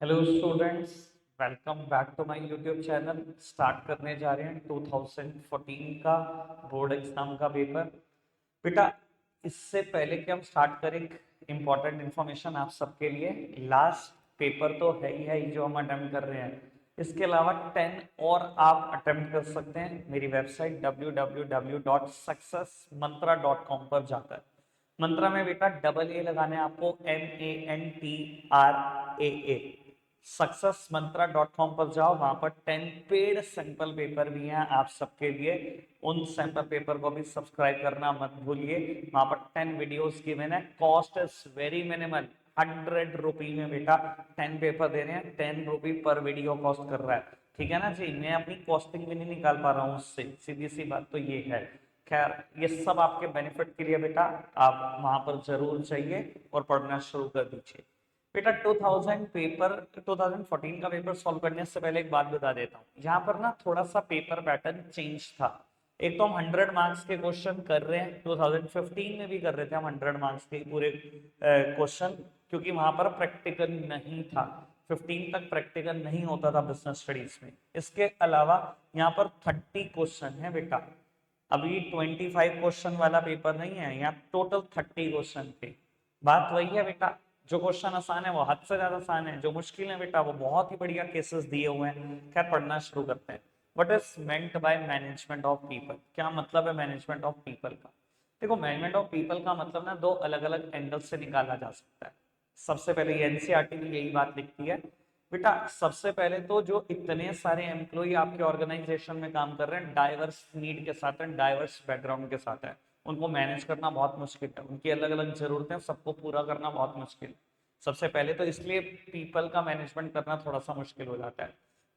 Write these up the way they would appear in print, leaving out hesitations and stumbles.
Hello students, welcome back to my YouTube channel. Start करने जा रहे हैं 2014 का बोर्ड एग्जाम का पेपर। बेटा, इससे पहले कि हम स्टार्ट करें, एक इम्पॉर्टेंट इन्फॉर्मेशन आप सबके लिए। लास्ट पेपर तो है ही जो हम अटेम्प्ट कर रहे हैं। इसके अलावा 10 और आप अटेम्प्ट कर सकते हैं मेरी वेबसाइट www.successmantra.com पर जाकर। मंत्रा में बेटा डबल ए लगाना है आपको, MANTRAA। सक्सेस मंत्रा डॉट कॉम पर जाओ, वहां पर 10 पेड सैंपल पेपर भी हैं आप सबके लिए। उन सैंपल पेपर को भी सब्सक्राइब करना मत भूलिए। वहां पर 10 वीडियोस गिवन है। कॉस्ट इज वेरी मिनिमल, 100 रुपी में बेटा 10 पेपर दे रहे हैं। 10 रुपी पर वीडियो कॉस्ट कर रहा है। ठीक है ना जी, मैं अपनी कॉस्टिंग भी नहीं निकाल पा रहा हूँ उससे, सीधी सी बात तो ये है। खैर, ये सब आपके बेनिफिट के लिए बेटा, आप वहां पर जरूर जाइए और पढ़ना शुरू कर दीजिए। बेटा 2014 का पेपर सॉल्व करने से पहले एक बात बता देता हूँ। यहाँ पर ना थोड़ा सा पेपर पैटर्न चेंज था। एक तो हम 100 मार्क्स के क्वेश्चन कर रहे हैं, 2015 में भी कर रहे थे हम 100 मार्क्स के पूरे क्वेश्चन, क्योंकि वहां पर प्रैक्टिकल नहीं था। 15 तक प्रैक्टिकल नहीं होता था बिजनेस स्टडीज में। इसके अलावा यहाँ पर 30 क्वेश्चन है बेटा। अभी 25 क्वेश्चन वाला पेपर नहीं है, यहाँ टोटल 30 क्वेश्चन थे। बात वही है बेटा, जो क्वेश्चन आसान है वो हद से ज्यादा आसान है, जो मुश्किल है बेटा वो बहुत ही बढ़िया केसेस दिए हुए हैं। खैर, पढ़ना शुरू करते हैं। What is meant by management of people? क्या मतलब है मैनेजमेंट ऑफ पीपल का? देखो, मैनेजमेंट ऑफ पीपल का मतलब ना दो अलग अलग एंगल से निकाला जा सकता है। सबसे पहले एनसीईआरटी में यही बात लिखती है बेटा। सबसे पहले तो जो इतने सारे एम्प्लॉय आपके ऑर्गेनाइजेशन में काम कर रहे हैं, डाइवर्स नीड के साथ हैं, डाइवर्स बैकग्राउंड के साथ है, उनको मैनेज करना बहुत मुश्किल है। उनकी अलग अलग जरूरतें, सबको पूरा करना बहुत मुश्किल है। सबसे पहले तो इसलिए पीपल का मैनेजमेंट करना थोड़ा सा मुश्किल हो जाता है।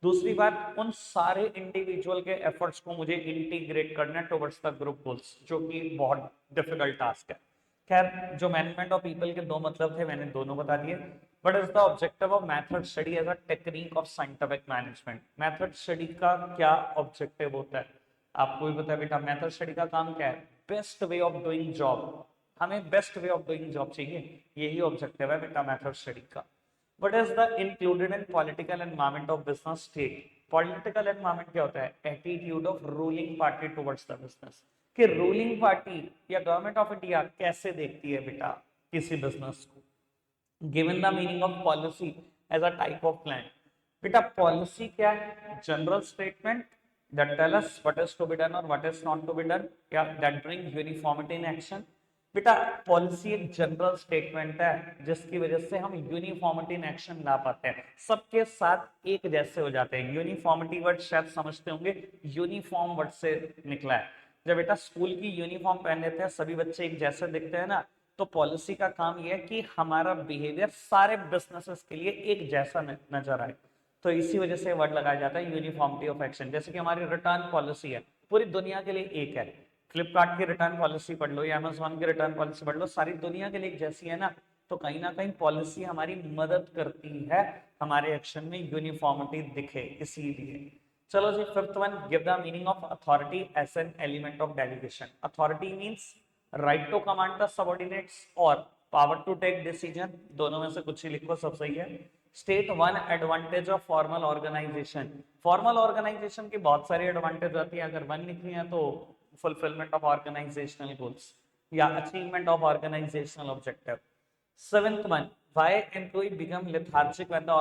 दूसरी बात, उन सारे इंडिविजुअल के एफर्ट्स को मुझे इंटीग्रेट करना है टुवर्ड्स द ग्रुप गोल्स, जो कि बहुत डिफिकल्ट टास्क है। खैर, जो मैनेजमेंट ऑफ पीपल के दो मतलब थे मैंने दोनों बता दिए। But is the objective of method study as a technique of scientific management? Method study का क्या ऑब्जेक्टिव होता है आपको भी पता है बेटा। मेथड स्टडी का काम क्या है? Best way of doing job. हमें best way of doing job चाहिए, यही ऑब्जेक्टिव है बेटा मेथड स्टडी का। What is the included in political environment of business state? Political environment क्या होता है? Attitude of ruling party towards the business। कि रूलिंग पार्टी या गवर्नमेंट ऑफ इंडिया कैसे देखती है बेटा किसी बिजनेस को। Given the meaning of policy as a type of plan. बेटा, पॉलिसी क्या है? General statement that tell us what is to be done or what is not to be done, या that bring uniformity in action। बेटा, policy एक general statement है जिसकी वजह से हम यूनिफॉर्मिटी इन एक्शन ला पाते हैं, सबके साथ एक जैसे हो जाते हैं। यूनिफॉर्मिटी वर्ड शायद समझते होंगे, यूनिफॉर्म वर्ड से निकला है। जब बेटा स्कूल की यूनिफॉर्म पहन लेते हैं, सभी बच्चे एक जैसे दिखते हैं ना, तो पॉलिसी का काम यह है कि हमारा बिहेवियर सारे बिजनेसेस के लिए एक जैसा नजर आए। तो इसी वजह से वर्ड लगाया जाता है यूनिफॉर्मिटी ऑफ एक्शन। जैसे कि हमारी रिटर्न पॉलिसी है, पूरी दुनिया के लिए एक है। फ्लिपकार्ट की रिटर्न पॉलिसी पढ़ लो या अमेजोन की रिटर्न पॉलिसी पढ़ लो, सारी दुनिया के लिए एक जैसी है ना। तो कहीं ना कहीं पॉलिसी हमारी मदद करती है हमारे एक्शन में यूनिफॉर्मिटी दिखे, इसीलिए। चलो जी, fifth one, give the meaning of authority as an element of delegation. Authority means right to command the subordinates और पावर टू टेक डिसीजन। दोनों में से कुछ ही लिखो, सब सही है। State one advantage of formal organisation. Formal organisation की बहुत सारी एडवांटेज होती है, अगर वन लिखनी है तो fulfillment of organizational goals या achievement of organizational objective। Seventh one, why employee become lethargic when the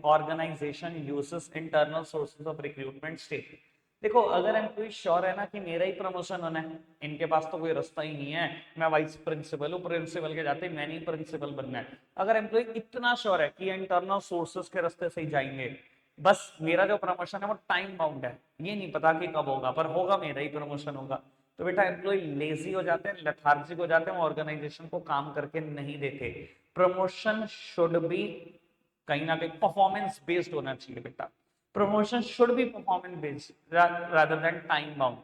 organization uses internal sources of recruitment state। देखो, अगर एम्प्लॉय श्योर है ना कि मेरा ही प्रमोशन होना है, इनके पास तो कोई रास्ता ही नहीं है, मैं वाइस प्रिंसिपल हूँ, प्रिंसिपल के जाते मैंने ही प्रिंसिपल बनना है। अगर एम्प्लॉय इतना श्योर है कि इंटरनल सोर्सेस के रास्ते से ही जाएंगे, बस मेरा जो प्रमोशन है वो टाइम बाउंड है, ये नहीं पता कि कब होगा, पर होगा, मेरा ही प्रमोशन होगा, तो बेटा एम्प्लॉय लेजी हो जाते हैं, लेथार्जिक हो जाते हैं, ऑर्गेनाइजेशन को काम करके नहीं देते। प्रमोशन शुड बी कहीं ना कहीं परफॉर्मेंस बेस्ड होना चाहिए बेटा। Promotion should be performance based rather than time bound.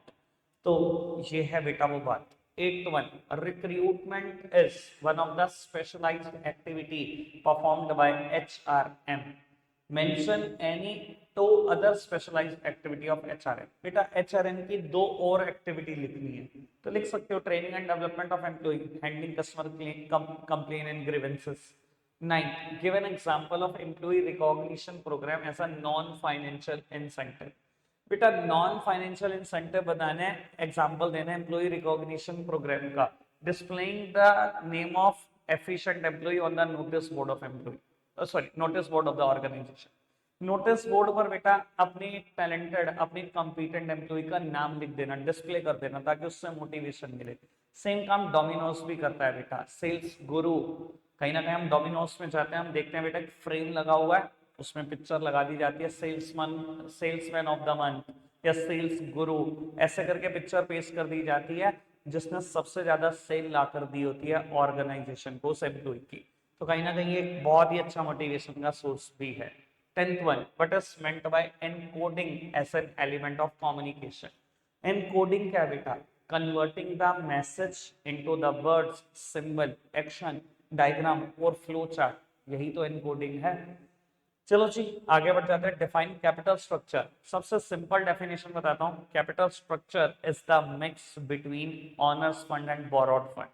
तो ये है बेटा वो बात। Eight one, recruitment is one of the specialised activity performed by HRM. Mention any two other specialised activity of HRM. बेटा, एचआरएम की दो और एक्टिविटी लिखनी है, तो लिख सकते हो training and development of employ, handling customer complain and grievances, Ninth, give an example of employee recognition program as a non-financial incentive. बेटा नॉन फाइनेंशियल इंसेंटिव बताना है, एग्जांपल देना है एम्प्लॉय रिकॉग्निशन प्रोग्राम का. Displaying the name of efficient employ on the notice board of employ, sorry notice board of the organisation. Notice board पर बेटा अपने talented अपने कॉम्पिटेंट एम्प्लॉय का नाम लिख देना, डिस्प्ले कर देना ताकि उससे मोटिवेशन मिले. सेम काम डोमिनोज भी करता है बेटा. सेल्स गुरु, कहीं ना कहीं हम डोमिनोज में जाते हैं, हम देखते हैं बेटा एक फ्रेम लगा हुआ है, उसमें पिक्चर लगा दी जाती है salesman, salesman of the month या सेल्स गुरु, ऐसे करके पिक्चर पेश कर दी जाती है जिसने सबसे ज्यादा सेल ला कर दी होती है ऑर्गेनाइजेशन को, उस एम्प्लॉय की. तो कहीं ना कहीं एक बहुत ही अच्छा मोटिवेशन का सोर्स भी है. 10th one, what is meant by encoding as an element of communication? Encoding क्या है बेटा? Converting the message into the words, symbol, action, diagram और flow chart. यही तो encoding है. चलो जी आगे बढ़ जाते हैं. Define capital structure. सबसे सिंपल डेफिनेशन बताता हूँ. Capital structure is the mix between owners fund and borrowed fund.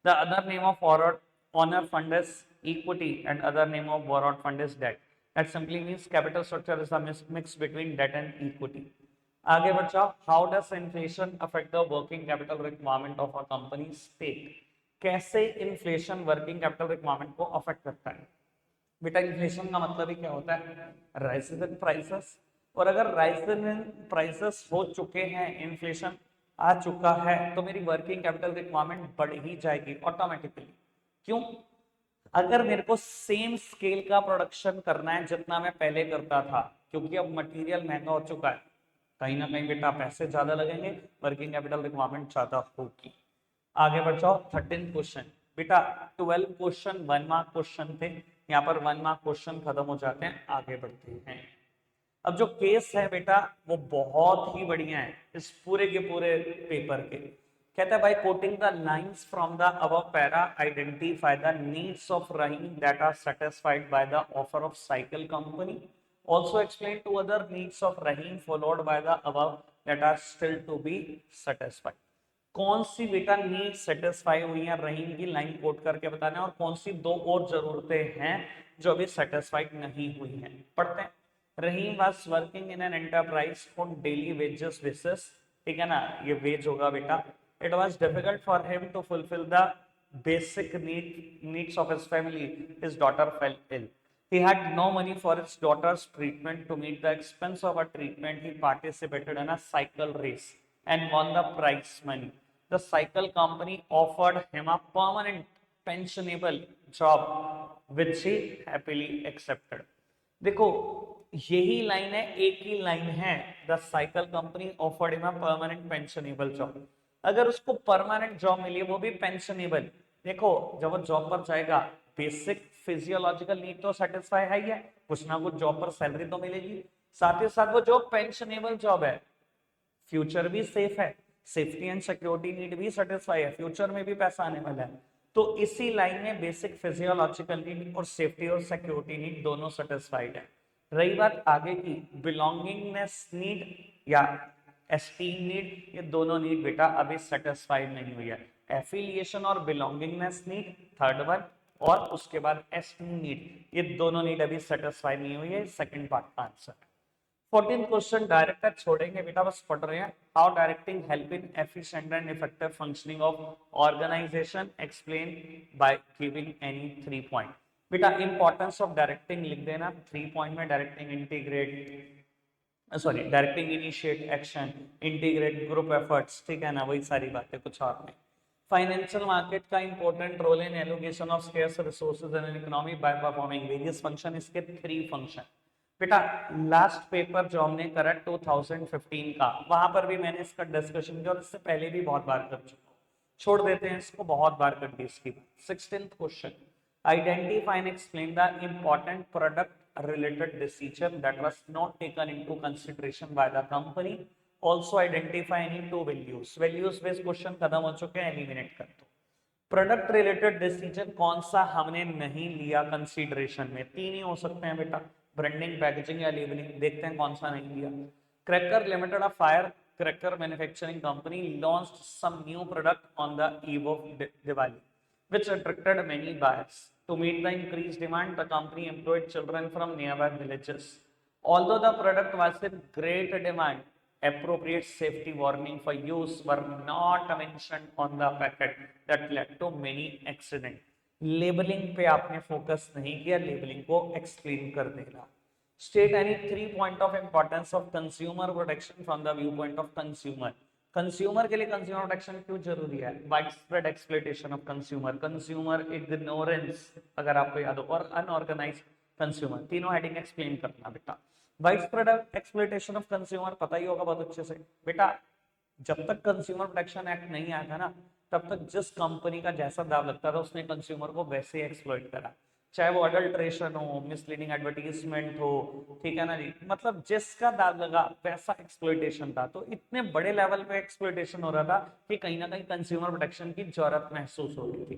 The other name of owner fund is equity and other name of borrowed fund is debt. That simply means capital structure is a mix between debt and equity. आगे बढ़ जाओ. How does inflation affect the working capital requirement of a company state? कैसे inflation working capital requirement को affect करता है? बेटा inflation का मतलब ही क्या होता है? Rises in prices. और अगर राइजेस इन प्राइसेस हो चुके हैं, इन्फ्लेशन आ चुका है, तो मेरी वर्किंग कैपिटल रिक्वायरमेंट बढ़ ही जाएगी ऑटोमेटिकली. क्यों? अगर मेरे को सेम स्केल का प्रोडक्शन करना है जितना मैं पहले करता था, क्योंकि अब मटेरियल महंगा हो चुका है, कहीं ना कहीं बेटा पैसे ज्यादा लगेंगे, वर्किंग कैपिटल रिक्वायरमेंट ज्यादा होगी. आगे बढ़ जाओ. 13 क्वेश्चन. बेटा 12 क्वेश्चन 1 मार्क क्वेश्चन थे, यहाँ पर 1 मार्क क्वेश्चन खत्म हो जाते हैं. आगे बढ़ते हैं. अब जो केस है बेटा वो बहुत ही बढ़िया है इस पूरे के पूरे पेपर के. कहता है by quoting the lines from the above para identify the needs of Rahim that are satisfied by the offer of cycle company. Also explain two other needs of Rahim followed by the above that are still to be satisfied. कौन सी बेटा need satisfy हुई है रहीम की, line coat करके बताना है. और कौन सी दो और जरूरतें हैं जो अभी सेटिस्फाइड नहीं हुई हैं. पढ़ते हैं. Rahim was working in an enterprise on daily wages basis. ठीक है ना, ये वेज होगा बेटा. It was difficult for him to fulfil the basic needs of his family. His daughter fell ill. He had no money for his daughter's treatment. To meet the expense of a treatment, he participated in a cycle race and won the prize money. The cycle company offered him a permanent pensionable job, which he happily accepted. देखो यही line है, एक ही line है. The cycle company offered him a permanent pensionable job. अगर उसको permanent job मिली, वो भी pensionable. देखो जब वो जॉब पर जाएगा, बेसिक फिजियोलॉजिकल नीड तो सेटिस्फाई है ही है, कुछ ना कुछ जॉब पर सैलरी तो मिलेगी. साथ ही साथ वो जॉब पेंशनेबल जॉब है, फ्यूचर भी सेफ है, सेफ्टी एंड सिक्योरिटी नीड भी सेटिस्फाई है, फ्यूचर में भी पैसा आने वाला है. तो इसी लाइन में बेसिक फिजियोलॉजिकल नीड और सेफ्टी और सिक्योरिटी नीड दोनों सेटिस्फाइड है. रही बात आगे की बिलोंगिंगनेस नीड या एस्टीम नीड, ये दोनों नीड बेटा अभी सेटिस्फाइड नहीं हुई है. एफिलिएशन और बिलोंगिंगनेस नीड थर्ड वन, और उसके बाद एस्टीम नीड, ये दोनों नीड अभी सेटिस्फाई नहीं हुई है. सेकंड पार्ट का आंसर. 14 क्वेश्चन डायरेक्टर छोड़ेंगे बेटा, बस पढ़ रहे हैं. How directing help in efficient and effective functioning of organisation, explain by giving any 3 point. बेटा इंपॉर्टेंस ऑफ डायरेक्टिंग लिख देना 3 पॉइंट में. Directing integrate, sorry directing initiate action, integrate group efforts. ठीक है ना, वही सारी बातें, कुछ और नहीं. फाइनेंशियल मार्केट का important role in allocation of scarce resources in an economy by performing various function. इसके 3 फंक्शन. बेटा लास्ट पेपर जो हमने करा 2015 का, वहां पर भी मैंने इसका डिस्कशन किया और इससे पहले भी बहुत बार कर चुका हूं. छोड़ देते हैं इसको, बहुत बार कर दी इसकी. 16th question. Identify and explain the important product related decision that was not taken into consideration by the company. Also identify any two values. Values based question खत्म हो चुके हैं, एलिमिनेट कर दो. प्रोडक्ट रिलेटेड डिसीजन कौन सा हमने नहीं लिया कंसीडरेशन में? 3 ही हो सकते हैं बेटा, ब्रांडिंग, पैकेजिंग या लेबलिंग. देखते हैं कौन सा नहीं लिया. Cracker limited, a fire cracker manufacturing company, launched some new product on the eve of Diwali. which attracted many buyers. To meet the increased demand, the company employed children from nearby villages. Although the product was in great demand, appropriate safety warning for use were not mentioned on the packet that led to many accidents. Labelling पे आपने focus नहीं किया, labelling को explain कर देना. State any 3 points of importance of consumer protection from the viewpoint of consumer. Consumer के लिए consumer protection क्यों जरूरी है? Wide spread exploitation of consumer, consumer ignorance अगर आपको याद हो, और अनऑर्गेनाइज्ड कंज्यूमर, तीनों हेडिंग एक्सप्लेन करना बेटा. Wide spread exploitation of consumer पता ही होगा बहुत अच्छे से बेटा. जब तक कंज्यूमर प्रोटेक्शन एक्ट नहीं आया था ना, तब तक जिस कंपनी का जैसा दाव लगता था उसने कंज्यूमर को वैसे ही एक्सप्लॉइट करा, चाहे वो अडल्ट्रेशन हो, मिसलीडिंग एडवर्टीजमेंट हो, ठीक है ना जी. मतलब जिसका दाग लगा वैसा एक्सप्लॉइटेशन था. तो इतने बड़े लेवल पे एक्सप्लॉइटेशन हो रहा था कि कहीं ना कहीं कंज्यूमर प्रोटेक्शन की जरूरत महसूस हो रही थी.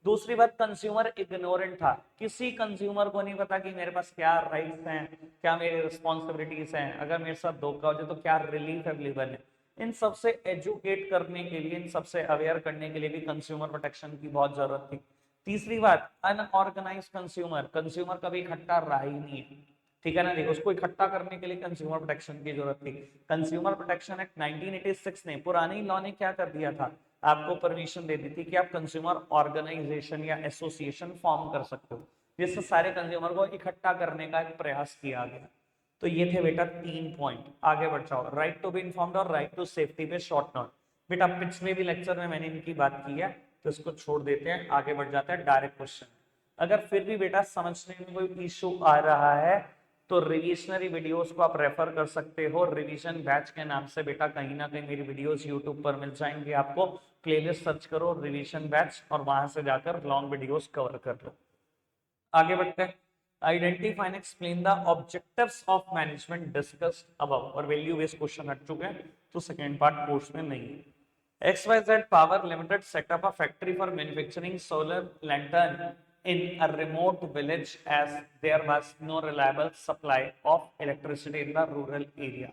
दूसरी बात, कंज्यूमर इग्नोरेंट था. किसी कंज्यूमर को नहीं पता कि मेरे पास क्या राइट्स हैं, क्या मेरी रिस्पॉन्सिबिलिटीज हैं, अगर मेरे साथ धोखा हो जाए तो क्या रिलीफ अवेलेबल है. इन सबसे एजुकेट करने के लिए, इन सबसे अवेयर करने के लिए भी कंज्यूमर प्रोटेक्शन की बहुत जरूरत थी. तीसरी बात, अनऑर्गेनाइज कंज्यूमर, कंज्यूमर कभी इकट्ठा रहा ही नहीं है, ठीक है ना. देखो, उसको इकट्ठा करने के लिए कंज्यूमर प्रोटेक्शन की जरूरत थी. कंज्यूमर प्रोटेक्शन एक्ट 1986 ने, पुरानी लॉ ने क्या कर दिया था, आपको परमिशन दे दी थी कि आप कंज्यूमर ऑर्गेनाइजेशन या एसोसिएशन फॉर्म कर सकते हो, जिससे सारे कंज्यूमर को इकट्ठा करने का एक प्रयास किया गया. तो ये थे बेटा 3 पॉइंट. आगे बढ़ जाओ. राइट टू बी इन्फॉर्म्ड और राइट टू सेफ्टी पे शॉर्ट नोट. बेटा पिछले भी लेक्चर में मैंने इनकी बात की है, तो इसको छोड़ देते हैं, आगे बढ़ जाता है डायरेक्ट क्वेश्चन. अगर फिर भी बेटा समझने में कोई इशू आ रहा है तो रिविजनरी वीडियोस को आप रेफर कर सकते हो. रिवीजन बैच के नाम से बेटा कहीं ना कहीं मेरी वीडियोस यूट्यूब पर मिल जाएंगे आपको. प्लेलिस्ट सर्च करो रिवीजन बैच और वहां से जाकर लॉन्ग वीडियोस कवर कर लो. आगे बढ़ते हैं. Identify and explain the objectives of management discussed above. और वैल्यू बेस्ड क्वेश्चन हट चुके हैं, तो सेकंड पार्ट कोर्स में नहीं है. XYZ Power Limited set up a factory for manufacturing solar lantern in a remote village as there was no reliable supply of electricity in the rural area.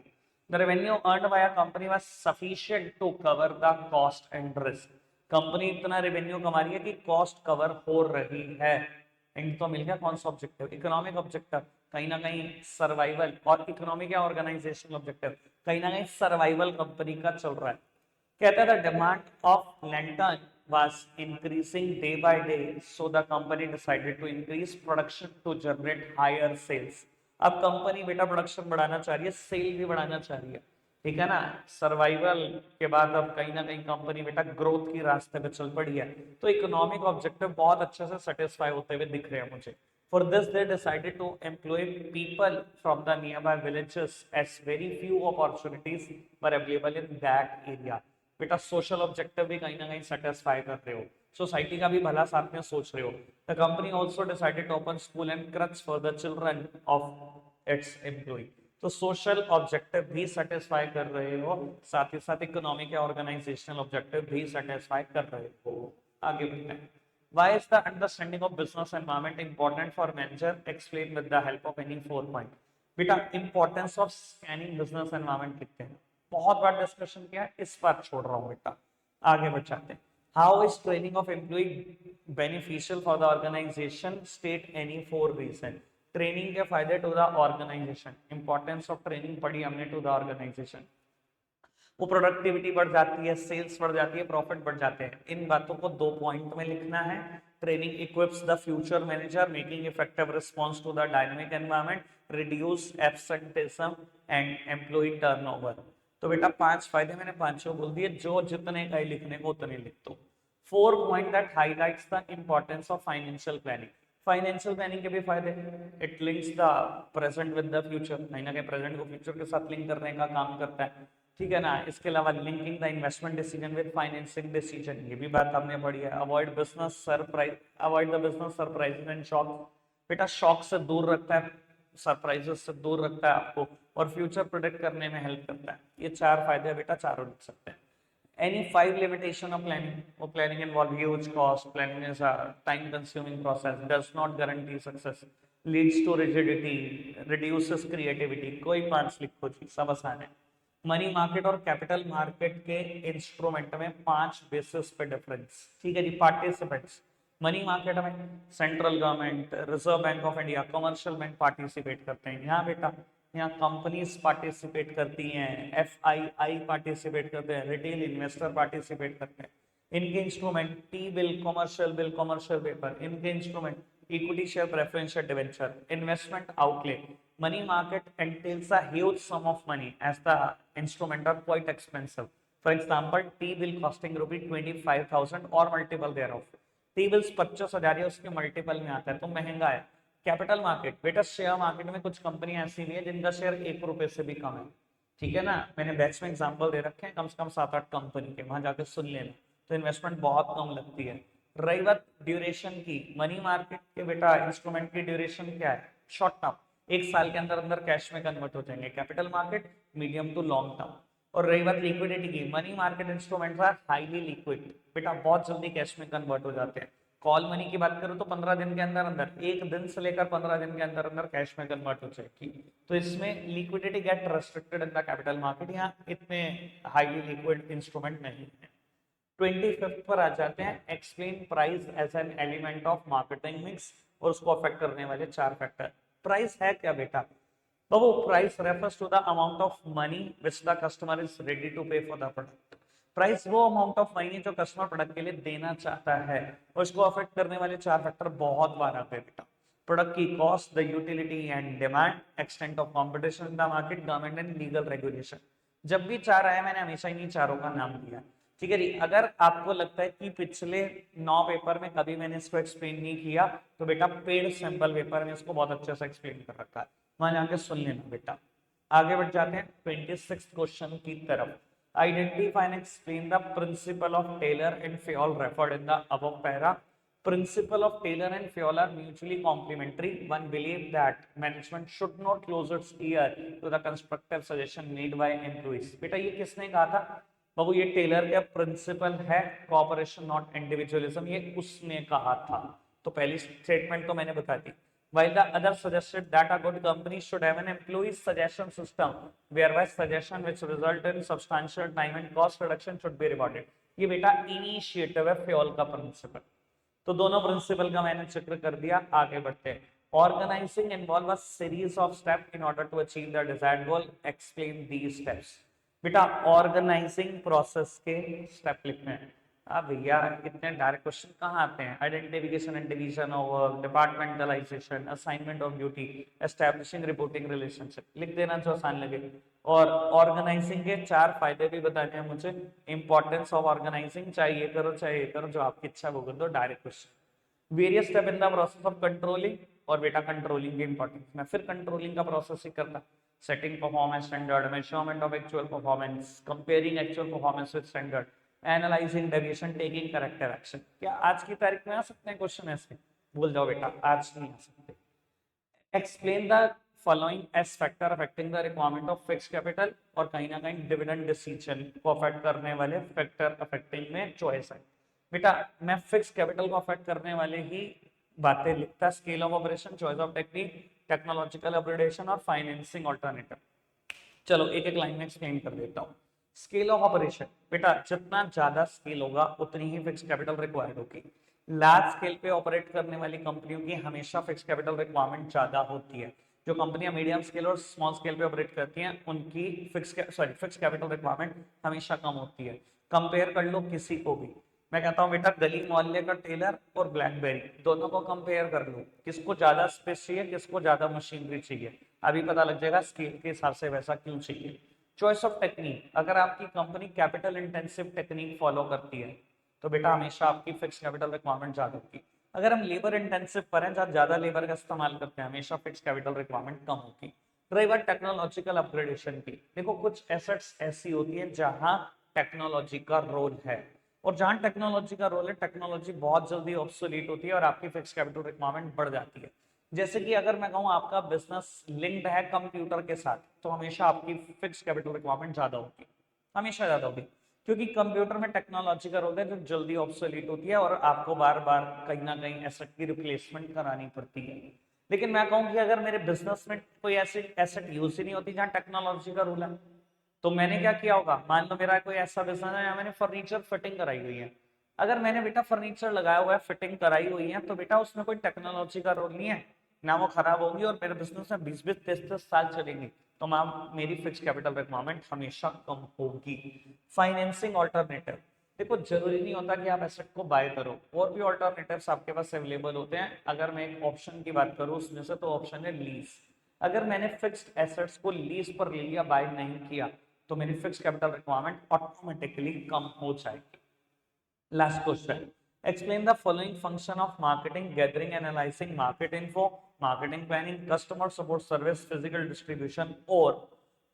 The revenue earned by a company was sufficient to cover the cost and risk. Company इतना revenue कमा रही है कि cost cover हो रही है. And तो मिल गया कौन सा ऑब्जेक्टिव? Economic objective. कहीं ना कहीं सर्वाइवल, और इकोनॉमिक या ऑर्गेनाइजेशनल ऑब्जेक्टिव, कहीं ना कहीं सर्वाइवल कंपनी का चल रहा है. कहता है the demand of lantern was increasing day by day, so the company decided to increase production to generate higher sales. अब कंपनी बेटा प्रोडक्शन बढ़ाना चाह रही है, सेल भी बढ़ाना चाह रही है, ठीक है ना. सर्वाइवल के बाद अब कहीं ना कहीं कंपनी बेटा ग्रोथ की रास्ते पे चल पड़ी है. तो इकोनॉमिक ऑब्जेक्टिव बहुत अच्छे से सेटिस्फाई होते हुए दिख रहे हैं मुझे. For this, they decided to employ people from the nearby villages as very few opportunities were available in that area. बेटा सोशल ऑब्जेक्टिव भी कहीं ना कहीं सेटिस्फाई कर रहे हो, सोसाइटी का भी भला साथ में सोच रहे हो. The company also decided to open school and creche for the children of its employ. तो सोशल ऑब्जेक्टिव भी सेटिस्फाई कर रहे हो, साथ ही साथ इकोनॉमिक या ऑर्गेनाइजेशनल ऑब्जेक्टिव भी सेटिस्फाई कर रहे हो. आगे बढ़ते हैं. Why is the understanding of business environment important for manager? Explain with the help of any 4 point. बेटा importance of scanning business environment कितने हैं? बहुत बार डिस्कशन किया, इस बार छोड़ रहा हूँ बेटा. आगे बढ़ जाते हैं. How is training of employ beneficial for the organisation? State any 4 reason. Training के फायदे to the organisation. Importance of training पढ़ी हमने टू द ऑर्गेनाइजेशन. वो प्रोडक्टिविटी बढ़ जाती है, सेल्स बढ़ जाती है, प्रॉफिट बढ़ जाते हैं. इन बातों को 2 पॉइंट में लिखना है. Training equips the future manager making effective response to the dynamic environment, reduce absenteeism and employee turnover. तो बेटा 5 फायदे मैंने 5 बोल दिए, जो जितने का लिखने को उतने लिख दो. 4 point that highlights the importance of financial planning. Financial planning के भी फायदे. It links the present with the future. कहीं ना कहीं प्रेजेंट को फ्यूचर के साथ लिंक करने का काम करता है, ठीक है ना. इसके अलावा linking the investment decision with financing decision, ये भी बात हमने पढ़ी है. Avoid business surprise, avoid the business surprises and shock. बेटा शॉक से दूर रखता है, सरप्राइजेस से दूर रखता है आपको, और फ्यूचर प्रोडिक्ट करने में हेल्प करता है. ये 4 फायदे हैं बेटा, चारों लिख सकते हैं. Any 5 limitation of planning? Or planning involve huge cost. Planning is a time-consuming process. Does not guarantee success. Leads to rigidity. Reduces creativity. कोई 5 लिखो जी, सब आसान है. मनी मार्केट और कैपिटल मार्केट के इंस्ट्रूमेंट में 5 बेसिस पे डिफरेंस, ठीक है जी. पार्टिसिपेंट्स, मनी मार्केट में central government, reserve bank of India, commercial bank participate करते हैं। यहाँ बेटा यहाँ कंपनीज पार्टिसिपेट करती हैं, एफआईआई पार्टिसिपेट करते हैं, रिटेल इन्वेस्टर पार्टिसिपेट करते हैं। इनके instrument T bill, commercial paper, इनके instrument equity share, preferential debenture, investment outlay. Money market entails a huge sum of money as the instrument are quite expensive. For example, T-bill costing rupee 25,000 or multiple thereof. T-bills 25,000 है, उसके multiple में आता है तो महंगा है। Capital market बेटा share market में कुछ कंपनी ऐसी भी है जिनका शेयर 1 रुपए से भी कम है, ठीक है ना। मैंने बैच में एग्जांपल दे रखे हैं कम से कम 7-8 कंपनी के, वहां जाके सुन लेना। तो इन्वेस्टमेंट बहुत कम लगती है। रही बात ड्यूरेशन की, मनी मार्केट के बेटा इंस्ट्रूमेंट की ड्यूरेशन क्या है, शॉर्ट टर्म, 1 साल के अंदर अंदर कैश में कन्वर्ट हो जाएंगे। Capital market medium to long term. और रही बात लिक्विडिटी की, money market instruments are highly liquid, बेटा बहुत जल्दी कैश में कन्वर्ट हो जाते हैं। कॉल मनी की बात करूं तो 15 दिन के अंदर अंदर, 1 दिन से लेकर 15 दिन के अंदर अंदर कैश में कन्वर्ट हो जाएगी। तो इसमें liquidity get restricted in the capital market, यहाँ इतने हाईली लिक्विड इंस्ट्रूमेंट नहीं है। 25th पर आ जाते हैं, explain price as an element of marketing mix और उसको अफेक्ट करने वाले 4 फैक्टर। प्राइस है क्या बेटा, तो वो price refers to the amount of money which the customer is ready to pay for the product. Price वो अमाउंट ऑफ मनी जो कस्टमर प्रोडक्ट के लिए देना चाहता है, और उसको अफेक्ट करने वाले 4 फैक्टर बहुत बार आते हैं बेटा। प्रोडक्ट की cost, the utility and demand, extent of competition in the market, government and legal regulation. जब भी 4 आया मैंने हमेशा इन्हीं चारों का नाम दिया, ठीक है जी। अगर आपको लगता है कि पिछले 9 पेपर में कभी मैंने इसको एक्सप्लेन नहीं किया तो बेटा पेड सैंपल पेपर में इसको बहुत अच्छे से एक्सप्लेन कर रखा है, वहां जाके सुन लेना बेटा। आगे बढ़ जाते हैं 26th क्वेश्चन की तरफ। Identify and explain the principle of Taylor and Fayol referred in the above para. Principle of Taylor and Fayol are mutually complementary. One believe that management should not close its ear to the constructive suggestion made by employees. बेटा ये किसने कहा था बाबू, ये Taylor का principal है, corporation not individualism, ये उसने कहा था। तो पहली स्टेटमेंट तो मैंने बता दी। While the other suggested that a good company should have an employee suggestion system whereby suggestion which result in substantial time and cost reduction should be rewarded. ये बेटा इनिशिएटिव है फ्योल का प्रिंसिपल। तो दोनों principal का मैंने जिक्र कर दिया। आगे बढ़ते हैं। Organising involve a series of step in order to achieve the desired goal, explain these steps. बेटा ऑर्गेनाइजिंग प्रोसेस के स्टेप लिखने हैं। अब भैया इतने डायरेक्ट क्वेश्चन कहाँ आते हैं, identification and division of work, departmentalisation, assignment of duty, establishing reporting relationship, लिख देना जो आसान लगे। और ऑर्गेनाइजिंग के 4 फायदे भी बताने हैं मुझे, इंपॉर्टेंस ऑफ ऑर्गेनाइजिंग, चाहे ये करो चाहे ये करो, जो आपकी इच्छा वो कर दो, direct question. Various step in the process of controlling, और बेटा कंट्रोलिंग की इंपॉर्टेंस, मैं फिर कंट्रोलिंग का प्रोसेस ही करता। Setting performance standard, measurement of actual performance, comparing actual performance with standard, analysing deviation, taking corrective action. क्या आज की तारीख में आ सकते हैं क्वेश्चन ऐसे? भूल जाओ बेटा, आज नहीं आ सकते। Explain the following age factor affecting the requirement of fix capital, और कहीं ना कहीं डिविडेंड डिसीजन को अफेक्ट करने वाले फैक्टर अफेक्टिंग में चॉइस है। बेटा मैं फिक्स कैपिटल को अफेक्ट करने वाले ही बातें लिखता, scale of operation, choice of technique, technological upgradation और फाइनेंसिंग ऑल्टरनेटिव। चलो एक एक लाइन में एक्सप्लेन कर देता हूँ। स्केल ऑफ ऑपरेशन, बेटा जितना ज्यादा स्केल होगा उतनी ही फिक्स कैपिटल रिक्वायर्ड होगी। लार्ज स्केल पे ऑपरेट करने वाली कंपनियों की हमेशा फिक्स कैपिटल रिक्वायरमेंट ज्यादा होती है। जो कंपनियां मीडियम स्केल और स्मॉल स्केल पे ऑपरेट करती हैं उनकी फिक्स कैपिटल रिक्वायरमेंट हमेशा कम होती है। कंपेयर कर लो किसी को भी, मैं कहता हूँ बेटा गली मोहल्ले का टेलर और ब्लैकबेरी, दोनों को कंपेयर कर लो, किसको ज्यादा स्पेस चाहिए, किसको ज्यादा मशीनरी चाहिए, अभी पता लग जाएगा स्केल के हिसाब से वैसा क्यों चाहिए। चॉइस ऑफ टेक्निक, अगर आपकी company capital intensive technique follow करती है तो बेटा हमेशा आपकी फिक्स कैपिटल रिक्वायरमेंट ज्यादा होगी। अगर हम लेबर इंटेंसिव पर हैं, जहाँ ज्यादा लेबर का इस्तेमाल करते हैं, हमेशा फिक्स कैपिटल रिक्वायरमेंट कम होगी। रही बात टेक्नोलॉजिकल अपग्रेडेशन की, देखो कुछ एसेट्स ऐसी होती है जहां टेक्नोलॉजी का रोल है, और जहां टेक्नोलॉजी का रोल है टेक्नोलॉजी बहुत जल्दी ऑब्सोलीट होती है और आपकी फिक्स कैपिटल रिक्वायरमेंट बढ़ जाती है। जैसे कि अगर मैं कहूँ आपका बिजनेस लिंक्ड है कंप्यूटर के साथ, तो हमेशा आपकी फिक्स कैपिटल रिक्वायरमेंट ज्यादा होगी, हमेशा ज्यादा होगी, क्योंकि कंप्यूटर में टेक्नोलॉजी का रोल है जो जल्दी ऑब्सोलीट होती है और आपको बार बार कहीं ना कहीं एसेट की रिप्लेसमेंट करानी पड़ती है। लेकिन मैं कहूँ कि अगर मेरे बिजनेस में कोई ऐसी एसेट यूज ही नहीं होती जहाँ टेक्नोलॉजी का रोल है, तो मैंने क्या किया होगा, मान लो मेरा कोई ऐसा बिजनेस है जहाँ मैंने फर्नीचर फिटिंग कराई हुई है, अगर मैंने बेटा फर्नीचर लगाया हुआ है, फिटिंग कराई हुई है, तो बेटा उसमें कोई टेक्नोलॉजी का रोल नहीं है ना, वो खराब होगी और मेरे बिजनेस में 20-20 30-30 साल चलेंगी, तो मैम मेरी फिक्स कैपिटल रिक्वायरमेंट हमेशा कम होगी। फाइनेंसिंग ऑल्टरनेटिव, देखो जरूरी नहीं होता कि आप एसेट को बाय करो, और भी ऑल्टरनेटिव्स आपके पास अवेलेबल होते हैं। अगर मैं एक ऑप्शन की बात करूं उसमें से, तो ऑप्शन है लीज। अगर मैंने फिक्स्ड एसेट्स को लीज पर ले लिया, बाय नहीं किया, तो मेरी फिक्स कैपिटल रिक्वायरमेंट ऑटोमेटिकली कम हो जाएगी। Last question. Explain the following function of marketing: gathering, analyzing market info, marketing planning, customer support service, physical distribution. Or,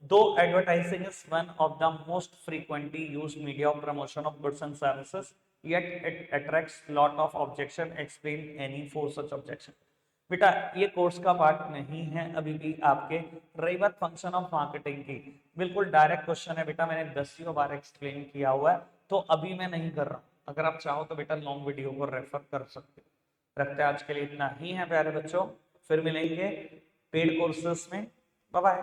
though advertising is one of the most frequently used media of promotion of goods and services, yet it attracts lot of objection. Explain any four such objection. बेटा ये course का part नहीं है अभी भी आपके। रही बात फंक्शन ऑफ मार्केटिंग की, बिल्कुल डायरेक्ट क्वेश्चन है बेटा, मैंने दसियों बार एक्सप्लेन किया हुआ है, तो अभी मैं नहीं कर रहा हूं। अगर आप चाहो तो बेटा लॉन्ग वीडियो को रेफर कर सकते हो। रखते हैं आज के लिए इतना ही है प्यारे बच्चों, फिर मिलेंगे पेड कोर्सेस में। Bye bye.